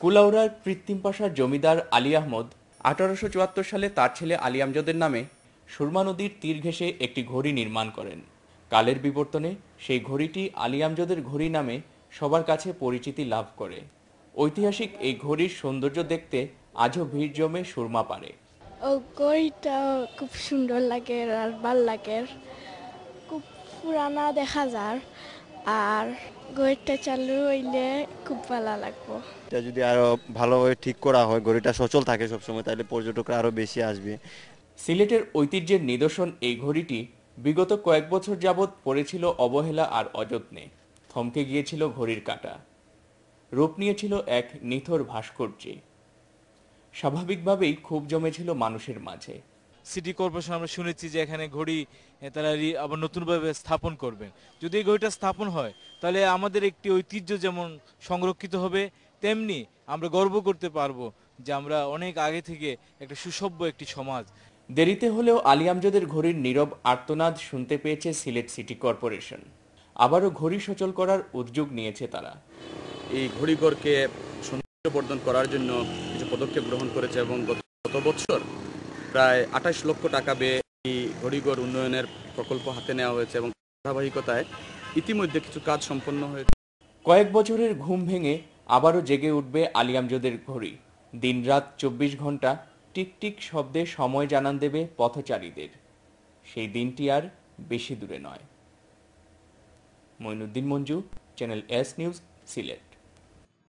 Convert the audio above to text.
কুলাউড়ার কৃত্রিম পাশার জমিদার আলী আহমদ 1874 সালে তার ছেলে আলী আমজদের নামে সুরমা নদীর তীর ঘেঁষে একটি ঘড়ি নির্মাণ করেন। কালের বিবর্তনে সেই ঘড়িটি আলী আমজদের ঘড়ি নামে সবার কাছে পরিচিতি লাভ করে। ঐতিহাসিক এই ঘড়ির সৌন্দর্য দেখতে আজও ভিড় জমে সুরমা পাড়ে। ও ঘড়িটা খুব সুন্দর লাগে আর ভাল লাগে, খুব পুরানা দেখা যায়। আর ঘড়িটা চালু হইলে খুব ভালো লাগবে। এটা যদি আরো ভালোভাবে ঠিক করা হয়, ঘড়িটা সচল থাকে সবসময়, তাহলে পর্যটকরা আরো বেশি আসবে। সিলেটের ঐতিহ্যের নিদর্শন এই ঘড়িটি বিগত কয়েক বছর যাবৎ পড়েছিল অবহেলা আর অযত্নে। থমকে গিয়েছিল ঘড়ির কাঁটা, রূপ নিয়েছিল এক নিথর ভাস্কর্যে। স্বাভাবিকভাবেই ক্ষোভ জমেছিল মানুষের মাঝে। সিটি কর্পোরেশন আমরা শুনেছি যে এখানে ঘড়ি তারা আবার নতুনভাবে স্থাপন করবেন। যদি এই ঘড়িটা স্থাপন হয় তাহলে আমাদের একটি ঐতিহ্য যেমন সংরক্ষিত হবে, তেমনি আমরা গর্ব করতে পারবো যে আমরা অনেক আগে থেকে একটা সুসভ্য একটি সমাজ। দেরিতে হলেও আলী আমজদের ঘড়ির নীরব আর্তনাদ শুনতে পেয়েছে সিলেট সিটি কর্পোরেশন। আবারও ঘড়ি সচল করার উদ্যোগ নিয়েছে তারা। এই ঘড়িঘরকে সৌন্দর্যবর্ধন করার জন্য কিছু পদক্ষেপ গ্রহণ করেছে এবং গত বছর প্রায় 28 লক্ষ টাকা ব্যয়ে এই ঘড়িঘর উন্নয়নের প্রকল্প হাতে নেওয়া হয়েছে এবং ধারাবাহিকতায় ইতিমধ্যে কিছু কাজ সম্পন্ন হয়েছে। কয়েক বছরের ঘুম ভেঙে আবারও জেগে উঠবে আলী আমজদের ঘড়ি। দিনরাত 24 ঘন্টা টিকটিক শব্দে সময় জানান দেবে পথচারীদের। সেই দিনটি আর বেশি দূরে নয়। Moinuddin Manju, channel S news, Sylhet.